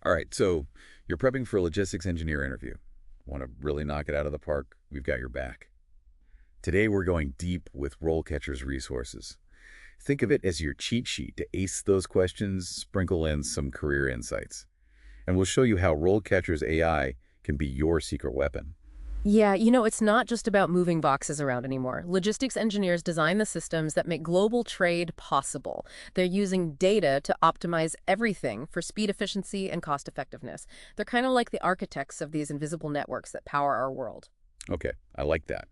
All right, so you're prepping for a logistics engineer interview. Want to really knock it out of the park? We've got your back. Today we're going deep with RoleCatcher's resources. Think of it as your cheat sheet to ace those questions, sprinkle in some career insights. And we'll show you how RoleCatcher's AI can be your secret weapon. Yeah, it's not just about moving boxes around anymore. Logistics engineers design the systems that make global trade possible. They're using data to optimize everything for speed, efficiency, and cost effectiveness. They're kind of like the architects of these invisible networks that power our world. Okay, I like that.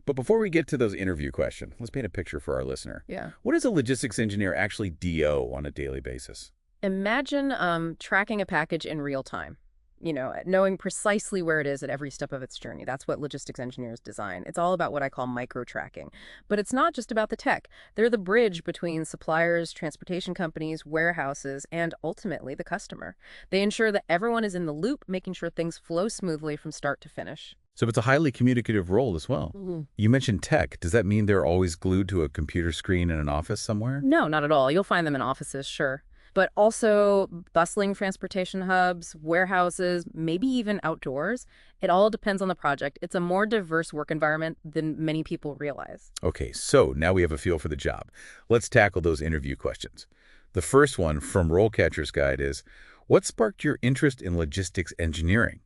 But before we get to those interview questions, let's paint a picture for our listener. Yeah. What does a logistics engineer actually do on a daily basis? Imagine tracking a package in real time. Knowing precisely where it is at every step of its journey. That's what logistics engineers design. It's all about what I call micro-tracking. But it's not just about the tech. They're the bridge between suppliers, transportation companies, warehouses, and ultimately the customer. They ensure that everyone is in the loop, making sure things flow smoothly from start to finish. So it's a highly communicative role as well. You mentioned tech. Does that mean they're always glued to a computer screen in an office somewhere? No, not at all. You'll find them in offices, sure. But also bustling transportation hubs, warehouses, maybe even outdoors. It all depends on the project. It's a more diverse work environment than many people realize. Okay, so now we have a feel for the job. Let's tackle those interview questions. The first one from RoleCatcher's Guide is, what sparked your interest in logistics engineering?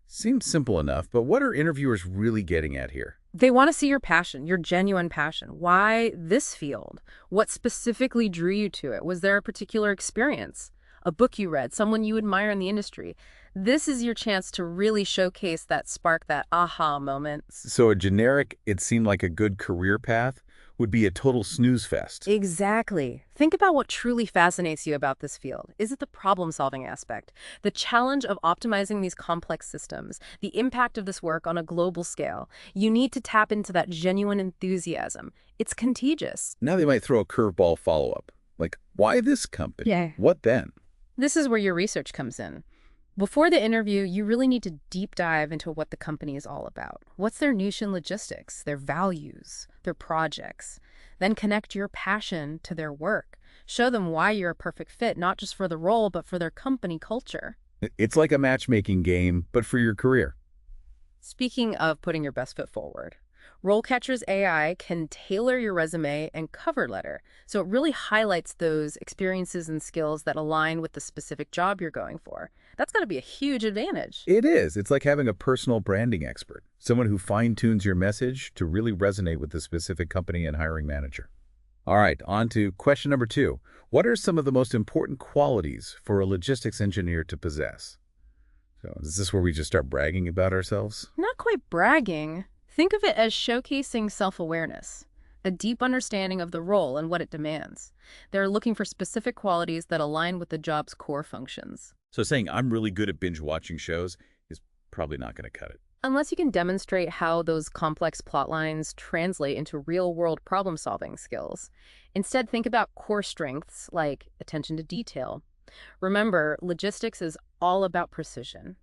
Seems simple enough, but what are interviewers really getting at here? They want to see your passion, your genuine passion. Why this field? What specifically drew you to it? Was there a particular experience? A book you read? Someone you admire in the industry? This is your chance to really showcase that spark, that aha moment. So a generic, it seemed like a good career path, would be a total snooze fest. Exactly. Think about what truly fascinates you about this field. Is it the problem-solving aspect? The challenge of optimizing these complex systems? The impact of this work on a global scale? You need to tap into that genuine enthusiasm. It's contagious. Now they might throw a curveball follow-up. Like, why this company? Yeah. What then? This is where your research comes in. Before the interview, you really need to deep dive into what the company is all about. What's their niche in logistics, their values, their projects? Then connect your passion to their work. Show them why you're a perfect fit, not just for the role, but for their company culture. It's like a matchmaking game, but for your career. Speaking of putting your best foot forward, RoleCatcher's AI can tailor your resume and cover letter, so it really highlights those experiences and skills that align with the specific job you're going for. That's got to be a huge advantage. It is. It's like having a personal branding expert, someone who fine-tunes your message to really resonate with the specific company and hiring manager. All right, on to question number 2. What are some of the most important qualities for a logistics engineer to possess? So is this where we just start bragging about ourselves? Not quite bragging. Think of it as showcasing self-awareness, a deep understanding of the role and what it demands. They're looking for specific qualities that align with the job's core functions. So saying I'm really good at binge-watching shows is probably not going to cut it. Unless you can demonstrate how those complex plot lines translate into real-world problem-solving skills. Instead, think about core strengths like attention to detail. Remember, logistics is all about precision.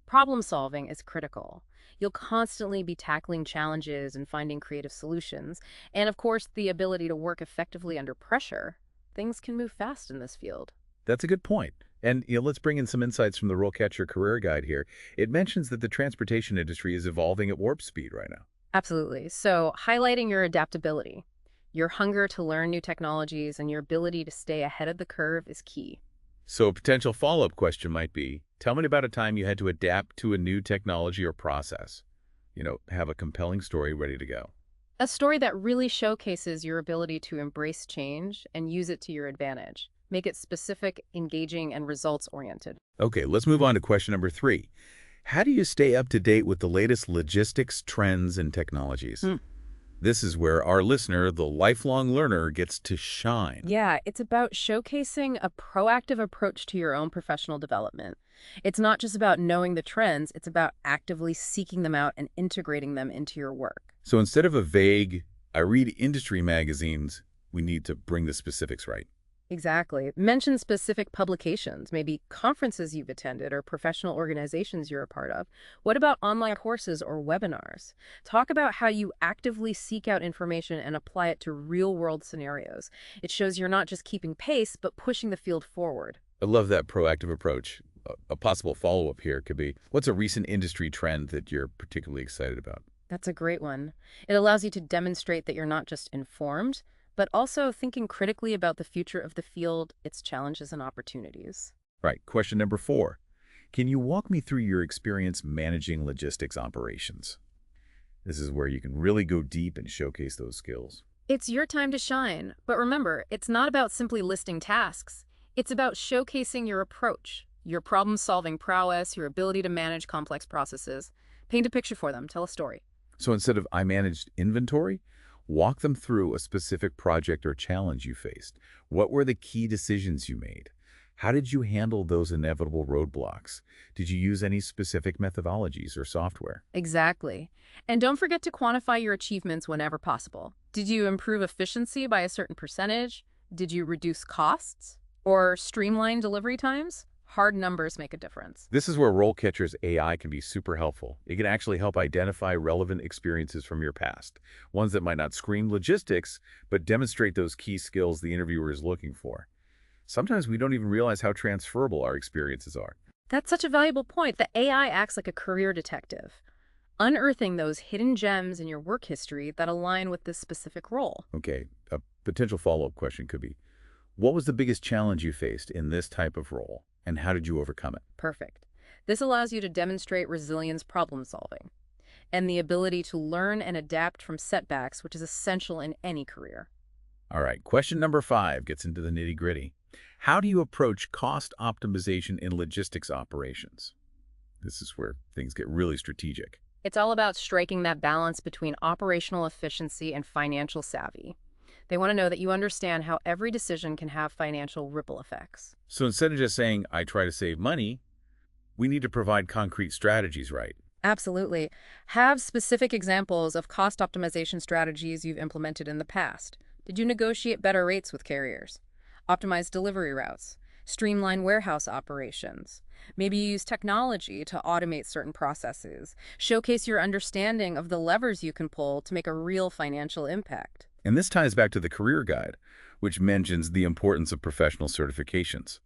Problem-solving is critical. You'll constantly be tackling challenges and finding creative solutions. And of course, the ability to work effectively under pressure. Things can move fast in this field. That's a good point. And let's bring in some insights from the RoleCatcher Career Guide here. It mentions that the transportation industry is evolving at warp speed right now. Absolutely. So highlighting your adaptability, your hunger to learn new technologies, and your ability to stay ahead of the curve is key. So a potential follow-up question might be, tell me about a time you had to adapt to a new technology or process. Have a compelling story ready to go. A story that really showcases your ability to embrace change and use it to your advantage. Make it specific, engaging, and results-oriented. Okay, let's move on to question number 3. How do you stay up to date with the latest logistics trends and technologies? This is where our listener, the lifelong learner, gets to shine. Yeah, it's about showcasing a proactive approach to your own professional development. It's not just about knowing the trends, it's about actively seeking them out and integrating them into your work. So instead of a vague, I read industry magazines, we need to bring the specifics right. Exactly. Mention specific publications, maybe conferences you've attended or professional organizations you're a part of. What about online courses or webinars? Talk about how you actively seek out information and apply it to real-world scenarios. It shows you're not just keeping pace, but pushing the field forward. I love that proactive approach. A possible follow-up here could be, what's a recent industry trend that you're particularly excited about? That's a great one. It allows you to demonstrate that you're not just informed, but also thinking critically about the future of the field, its challenges and opportunities. Right. Question number 4. Can you walk me through your experience managing logistics operations? This is where you can really go deep and showcase those skills. It's your time to shine, but remember, it's not about simply listing tasks. It's about showcasing your approach, your problem-solving prowess, your ability to manage complex processes. Paint a picture for them, tell a story. So instead of I managed inventory, walk them through a specific project or challenge you faced. What were the key decisions you made? How did you handle those inevitable roadblocks? Did you use any specific methodologies or software? Exactly. And don't forget to quantify your achievements whenever possible. Did you improve efficiency by a certain percentage? Did you reduce costs? Or streamline delivery times? Hard numbers make a difference. This is where RoleCatcher's AI can be super helpful. It can actually help identify relevant experiences from your past, ones that might not scream logistics, but demonstrate those key skills the interviewer is looking for. Sometimes we don't even realize how transferable our experiences are. That's such a valuable point. The AI acts like a career detective, unearthing those hidden gems in your work history that align with this specific role. Okay, a potential follow-up question could be, what was the biggest challenge you faced in this type of role, and how did you overcome it? Perfect. This allows you to demonstrate resilience problem solving and the ability to learn and adapt from setbacks, which is essential in any career. All right, question number 5 gets into the nitty-gritty. How do you approach cost optimization in logistics operations? This is where things get really strategic. It's all about striking that balance between operational efficiency and financial savvy. They want to know that you understand how every decision can have financial ripple effects. So instead of just saying, I try to save money, we need to provide concrete strategies, right? Absolutely. Have specific examples of cost optimization strategies you've implemented in the past. Did you negotiate better rates with carriers? Optimize delivery routes? Streamline warehouse operations? Maybe use technology to automate certain processes. Showcase your understanding of the levers you can pull to make a real financial impact. And this ties back to the career guide, which mentions the importance of professional certifications,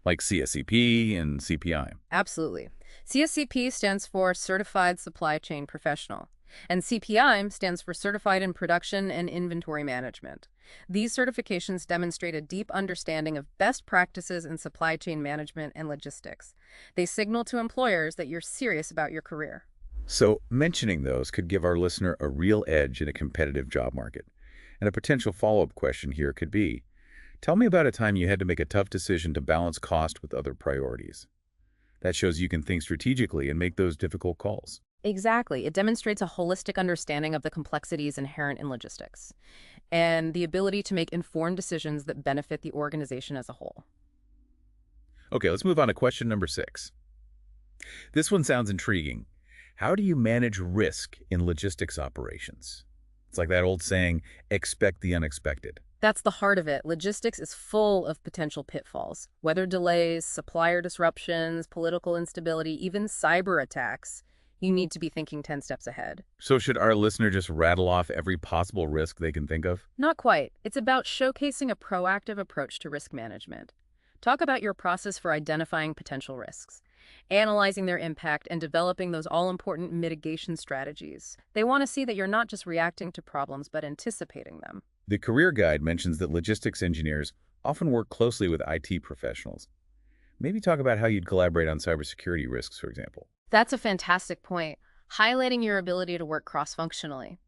like CSCP and CPI. Absolutely. CSCP stands for Certified Supply Chain Professional, and CPI stands for Certified in Production and Inventory Management. These certifications demonstrate a deep understanding of best practices in supply chain management and logistics. They signal to employers that you're serious about your career. So mentioning those could give our listener a real edge in a competitive job market. And a potential follow-up question here could be, tell me about a time you had to make a tough decision to balance cost with other priorities. That shows you can think strategically and make those difficult calls. Exactly. It demonstrates a holistic understanding of the complexities inherent in logistics and the ability to make informed decisions that benefit the organization as a whole. Okay, let's move on to question number 6. This one sounds intriguing. How do you manage risk in logistics operations? It's like that old saying, expect the unexpected. That's the heart of it. Logistics is full of potential pitfalls. Weather delays, supplier disruptions, political instability, even cyber attacks. You need to be thinking 10 steps ahead. So should our listener just rattle off every possible risk they can think of? Not quite. It's about showcasing a proactive approach to risk management. Talk about your process for identifying potential risks, analyzing their impact, and developing those all-important mitigation strategies. They want to see that you're not just reacting to problems, but anticipating them. The career guide mentions that logistics engineers often work closely with IT professionals. Maybe talk about how you'd collaborate on cybersecurity risks, for example. That's a fantastic point, highlighting your ability to work cross-functionally.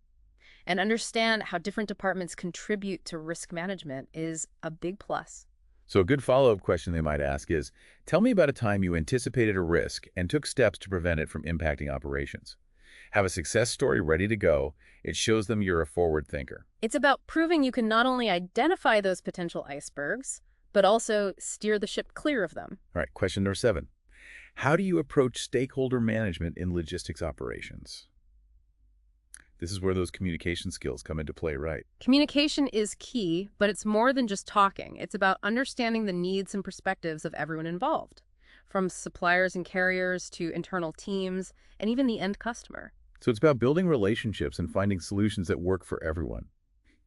And understand how different departments contribute to risk management is a big plus. So a good follow-up question they might ask is, tell me about a time you anticipated a risk and took steps to prevent it from impacting operations. Have a success story ready to go. It shows them you're a forward thinker. It's about proving you can not only identify those potential icebergs, but also steer the ship clear of them. All right, question number 7. How do you approach stakeholder management in logistics operations? This is where those communication skills come into play, right? Communication is key, but it's more than just talking. It's about understanding the needs and perspectives of everyone involved, from suppliers and carriers to internal teams and even the end customer. So it's about building relationships and finding solutions that work for everyone,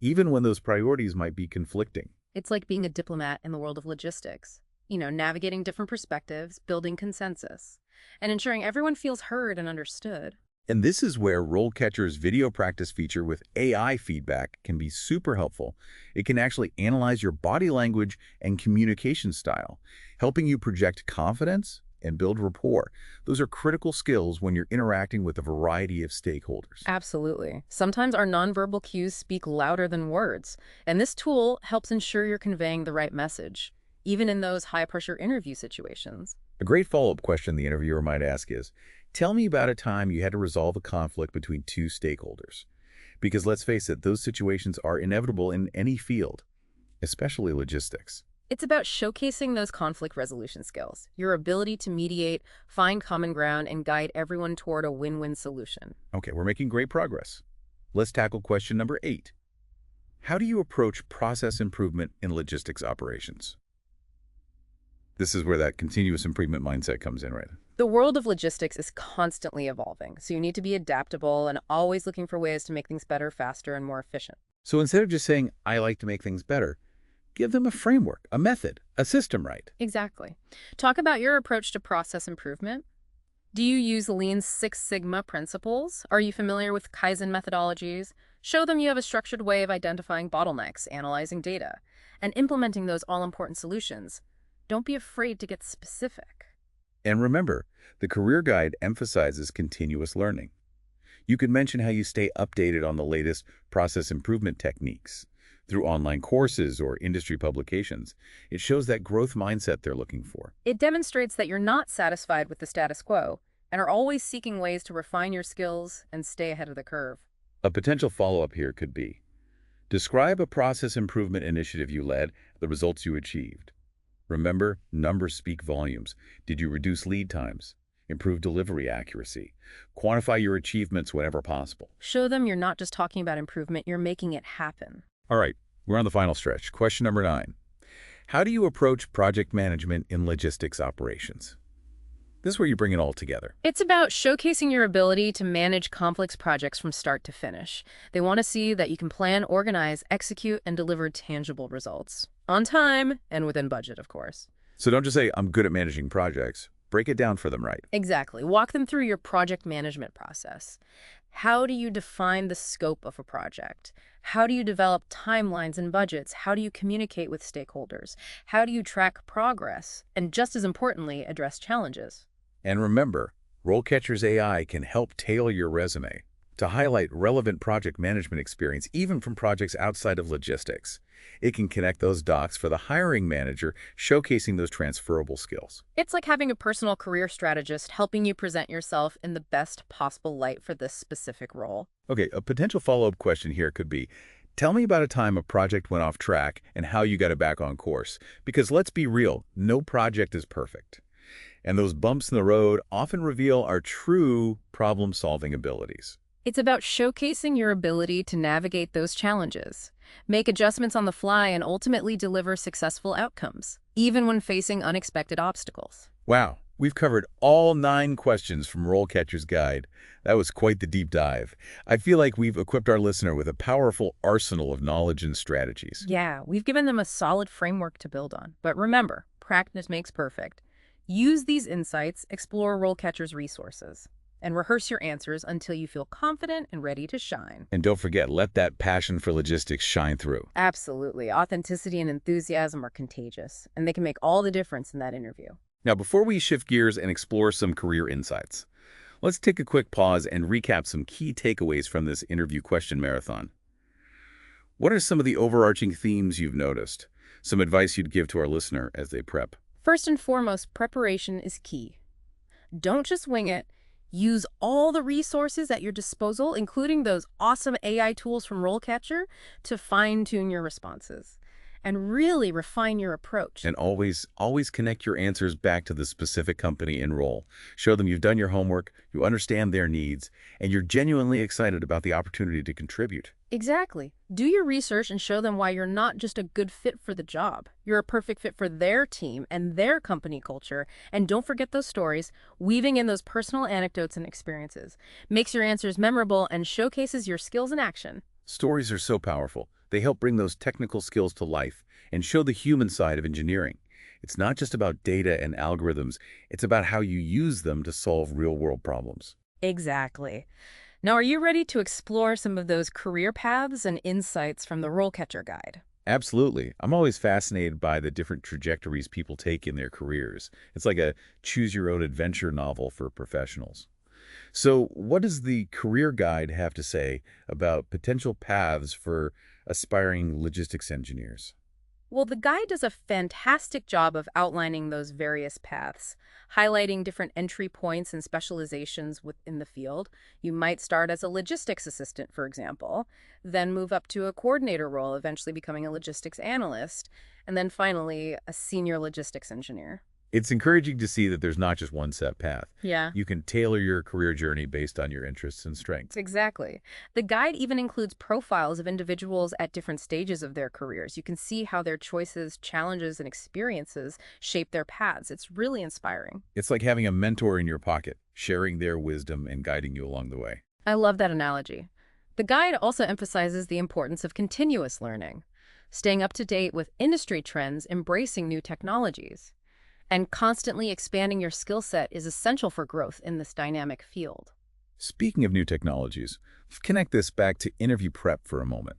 even when those priorities might be conflicting. It's like being a diplomat in the world of logistics. navigating different perspectives, building consensus, and ensuring everyone feels heard and understood. And this is where RoleCatcher's video practice feature with AI feedback can be super helpful. It can actually analyze your body language and communication style, helping you project confidence and build rapport. Those are critical skills when you're interacting with a variety of stakeholders. Absolutely. Sometimes our nonverbal cues speak louder than words, and this tool helps ensure you're conveying the right message, even in those high-pressure interview situations. A great follow-up question the interviewer might ask is, tell me about a time you had to resolve a conflict between two stakeholders. Because let's face it, those situations are inevitable in any field, especially logistics. It's about showcasing those conflict resolution skills, your ability to mediate, find common ground, and guide everyone toward a win-win solution. Okay, we're making great progress. Let's tackle question number 8. How do you approach process improvement in logistics operations? This is where that continuous improvement mindset comes in, right? The world of logistics is constantly evolving, so you need to be adaptable and always looking for ways to make things better, faster, and more efficient. So instead of just saying, I like to make things better, give them a framework, a method, a system, right? Exactly. Talk about your approach to process improvement. Do you use Lean Six Sigma principles? Are you familiar with Kaizen methodologies? Show them you have a structured way of identifying bottlenecks, analyzing data, and implementing those all-important solutions. Don't be afraid to get specific. And remember, the career guide emphasizes continuous learning. You could mention how you stay updated on the latest process improvement techniques through online courses or industry publications. It shows that growth mindset they're looking for. It demonstrates that you're not satisfied with the status quo and are always seeking ways to refine your skills and stay ahead of the curve. A potential follow-up here could be, describe a process improvement initiative you led, the results you achieved. Remember, numbers speak volumes. Did you reduce lead times? Improve delivery accuracy? Quantify your achievements whenever possible. Show them you're not just talking about improvement, you're making it happen. All right, we're on the final stretch. Question number 9. How do you approach project management in logistics operations? This is where you bring it all together. It's about showcasing your ability to manage complex projects from start to finish. They want to see that you can plan, organize, execute, and deliver tangible results. On time and within budget, of course. So don't just say, I'm good at managing projects. Break it down for them, right? Exactly. Walk them through your project management process. How do you define the scope of a project? How do you develop timelines and budgets? How do you communicate with stakeholders? How do you track progress? And just as importantly, address challenges. And remember, RoleCatcher's AI can help tailor your resume to highlight relevant project management experience, even from projects outside of logistics. It can connect those dots for the hiring manager, showcasing those transferable skills. It's like having a personal career strategist helping you present yourself in the best possible light for this specific role. Okay, a potential follow-up question here could be, tell me about a time a project went off track and how you got it back on course. Because let's be real, no project is perfect. And those bumps in the road often reveal our true problem-solving abilities. It's about showcasing your ability to navigate those challenges, make adjustments on the fly, and ultimately deliver successful outcomes, even when facing unexpected obstacles. Wow, we've covered all 9 questions from RoleCatcher's guide. That was quite the deep dive. I feel like we've equipped our listener with a powerful arsenal of knowledge and strategies. Yeah, we've given them a solid framework to build on. But remember, practice makes perfect. Use these insights, explore RoleCatcher's resources, and rehearse your answers until you feel confident and ready to shine. And don't forget, let that passion for logistics shine through. Absolutely. Authenticity and enthusiasm are contagious, and they can make all the difference in that interview. Now, before we shift gears and explore some career insights, let's take a quick pause and recap some key takeaways from this interview question marathon. What are some of the overarching themes you've noticed? Some advice you'd give to our listener as they prep? First and foremost, preparation is key. Don't just wing it. Use all the resources at your disposal, including those awesome AI tools from RoleCatcher, to fine-tune your responses and really refine your approach. And always connect your answers back to the specific company and role. Show them you've done your homework, you understand their needs, and you're genuinely excited about the opportunity to contribute. Exactly. Do your research and show them why you're not just a good fit for the job. You're a perfect fit for their team and their company culture. And don't forget those stories, weaving in those personal anecdotes and experiences. Makes your answers memorable and showcases your skills in action. Stories are so powerful. They help bring those technical skills to life and show the human side of engineering. It's not just about data and algorithms, it's about how you use them to solve real-world problems. Exactly. Now, are you ready to explore some of those career paths and insights from the RoleCatcher Guide? Absolutely. I'm always fascinated by the different trajectories people take in their careers. It's like a choose-your-own-adventure novel for professionals. So what does the career guide have to say about potential paths for aspiring logistics engineers? Well, the guide does a fantastic job of outlining those various paths, highlighting different entry points and specializations within the field. You might start as a logistics assistant, for example, then move up to a coordinator role, eventually becoming a logistics analyst, and then finally a senior logistics engineer. It's encouraging to see that there's not just one set path. Yeah. You can tailor your career journey based on your interests and strengths. Exactly. The guide even includes profiles of individuals at different stages of their careers. You can see how their choices, challenges, and experiences shape their paths. It's really inspiring. It's like having a mentor in your pocket, sharing their wisdom and guiding you along the way. I love that analogy. The guide also emphasizes the importance of continuous learning, staying up to date with industry trends, embracing new technologies, and constantly expanding your skill set is essential for growth in this dynamic field. Speaking of new technologies, let's connect this back to interview prep for a moment.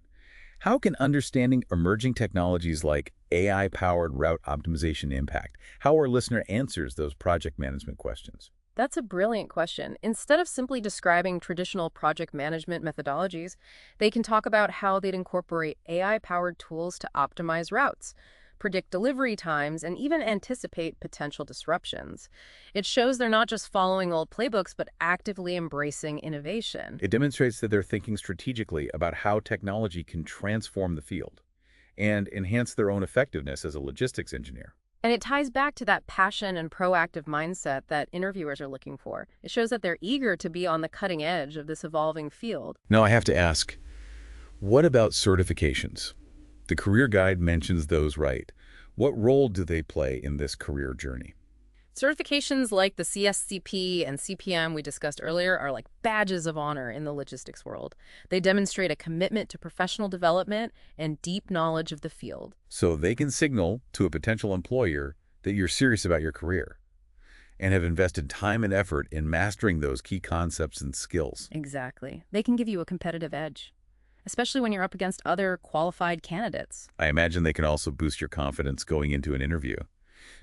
How can understanding emerging technologies like AI-powered route optimization impact how our listener answers those project management questions? That's a brilliant question. Instead of simply describing traditional project management methodologies, they can talk about how they'd incorporate AI-powered tools to optimize routes, predict delivery times, and even anticipate potential disruptions. It shows they're not just following old playbooks, but actively embracing innovation. It demonstrates that they're thinking strategically about how technology can transform the field and enhance their own effectiveness as a logistics engineer. And it ties back to that passion and proactive mindset that interviewers are looking for. It shows that they're eager to be on the cutting edge of this evolving field. Now I have to ask, what about certifications? The career guide mentions those, right? What role do they play in this career journey? Certifications like the CSCP and CPM we discussed earlier are like badges of honor in the logistics world. They demonstrate a commitment to professional development and deep knowledge of the field. So they can signal to a potential employer that you're serious about your career and have invested time and effort in mastering those key concepts and skills. Exactly. They can give you a competitive edge, especially when you're up against other qualified candidates. I imagine they can also boost your confidence going into an interview.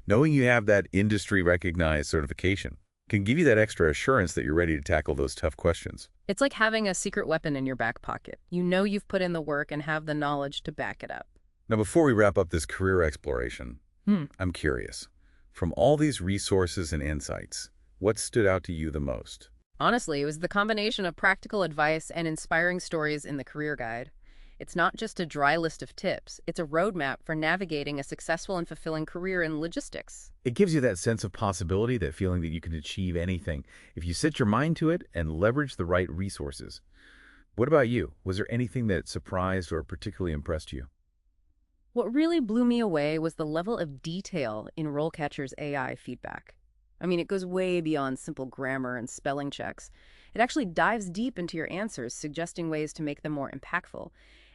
Knowing you have that industry-recognized certification can give you that extra assurance that you're ready to tackle those tough questions. It's like having a secret weapon in your back pocket. You know you've put in the work and have the knowledge to back it up. Now, before we wrap up this career exploration, I'm curious. From all these resources and insights, what stood out to you the most? Honestly, it was the combination of practical advice and inspiring stories in the career guide. It's not just a dry list of tips. It's a roadmap for navigating a successful and fulfilling career in logistics. It gives you that sense of possibility, that feeling that you can achieve anything if you set your mind to it and leverage the right resources. What about you? Was there anything that surprised or particularly impressed you? What really blew me away was the level of detail in RoleCatcher's AI feedback. I mean, it goes way beyond simple grammar and spelling checks. It actually dives deep into your answers, suggesting ways to make them more impactful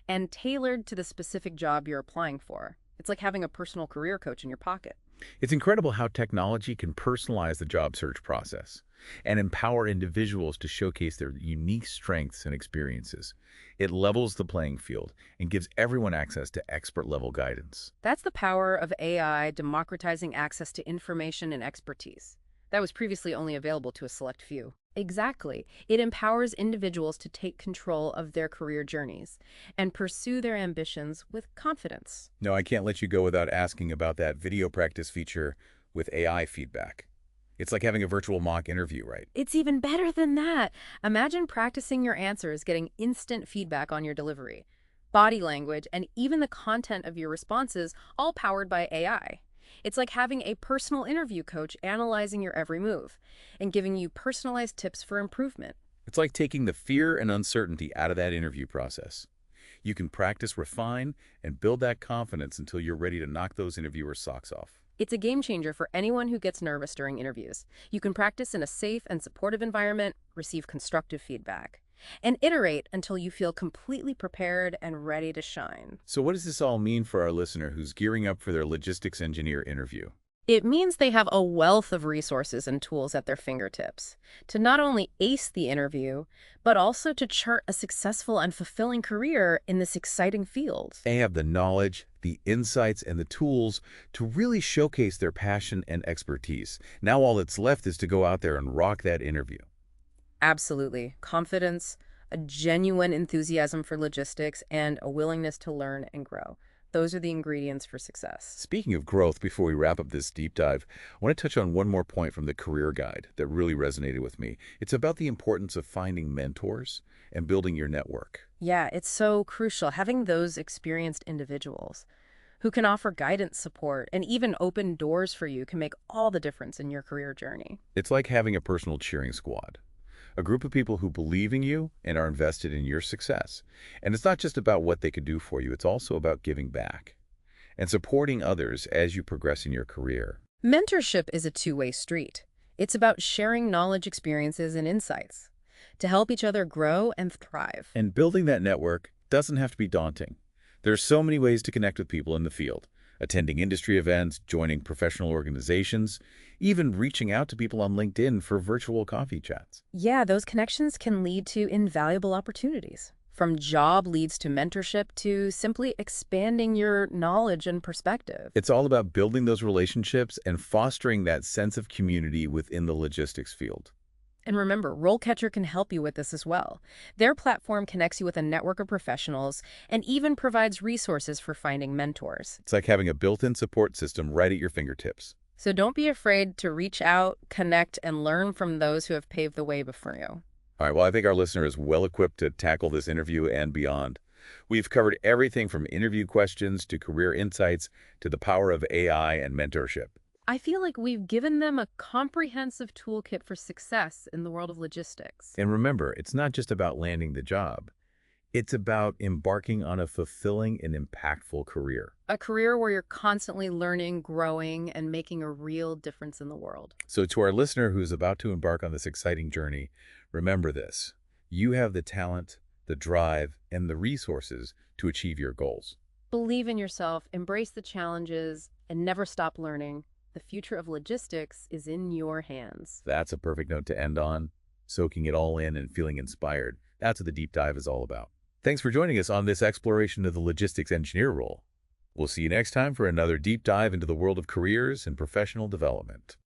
and tailored to the specific job you're applying for. It's like having a personal career coach in your pocket. It's incredible how technology can personalize the job search process and empower individuals to showcase their unique strengths and experiences. It levels the playing field and gives everyone access to expert-level guidance. That's the power of AI democratizing access to information and expertise that was previously only available to a select few. Exactly. It empowers individuals to take control of their career journeys and pursue their ambitions with confidence. No, I can't let you go without asking about that video practice feature with AI feedback. It's like having a virtual mock interview, right? It's even better than that. Imagine practicing your answers, getting instant feedback on your delivery, body language, and even the content of your responses, all powered by AI. It's like having a personal interview coach analyzing your every move and giving you personalized tips for improvement. It's like taking the fear and uncertainty out of that interview process. You can practice, refine, and build that confidence until you're ready to knock those interviewers' socks off. It's a game changer for anyone who gets nervous during interviews. You can practice in a safe and supportive environment, receive constructive feedback, and iterate until you feel completely prepared and ready to shine. So what does this all mean for our listener who's gearing up for their logistics engineer interview? It means they have a wealth of resources and tools at their fingertips to not only ace the interview, but also to chart a successful and fulfilling career in this exciting field. They have the knowledge, the insights, and the tools to really showcase their passion and expertise. Now all that's left is to go out there and rock that interview. Absolutely. Confidence, a genuine enthusiasm for logistics, and a willingness to learn and grow. Those are the ingredients for success. Speaking of growth, before we wrap up this deep dive, I want to touch on one more point from the career guide that really resonated with me. It's about the importance of finding mentors and building your network. Yeah, it's so crucial having those experienced individuals who can offer guidance, support, and even open doors for you can make all the difference in your career journey. It's like having a personal cheering squad, a group of people who believe in you and are invested in your success. And it's not just about what they could do for you, it's also about giving back and supporting others as you progress in your career. Mentorship is a two-way street. It's about sharing knowledge, experiences, and insights to help each other grow and thrive. And building that network doesn't have to be daunting. There's so many ways to connect with people in the field. Attending industry events, joining professional organizations, even reaching out to people on LinkedIn for virtual coffee chats. Yeah, those connections can lead to invaluable opportunities, from job leads to mentorship to simply expanding your knowledge and perspective. It's all about building those relationships and fostering that sense of community within the logistics field. And remember, RoleCatcher can help you with this as well. Their platform connects you with a network of professionals and even provides resources for finding mentors. It's like having a built-in support system right at your fingertips. So don't be afraid to reach out, connect, and learn from those who have paved the way before you. All right, well, I think our listener is well equipped to tackle this interview and beyond. We've covered everything from interview questions to career insights to the power of AI and mentorship. I feel like we've given them a comprehensive toolkit for success in the world of logistics. And remember, it's not just about landing the job. It's about embarking on a fulfilling and impactful career. A career where you're constantly learning, growing, and making a real difference in the world. So to our listener who's about to embark on this exciting journey, remember this. You have the talent, the drive, and the resources to achieve your goals. Believe in yourself, embrace the challenges, and never stop learning. The future of logistics is in your hands. That's a perfect note to end on. Soaking it all in and feeling inspired. That's what the deep dive is all about. Thanks for joining us on this exploration of the logistics engineer role. We'll see you next time for another deep dive into the world of careers and professional development.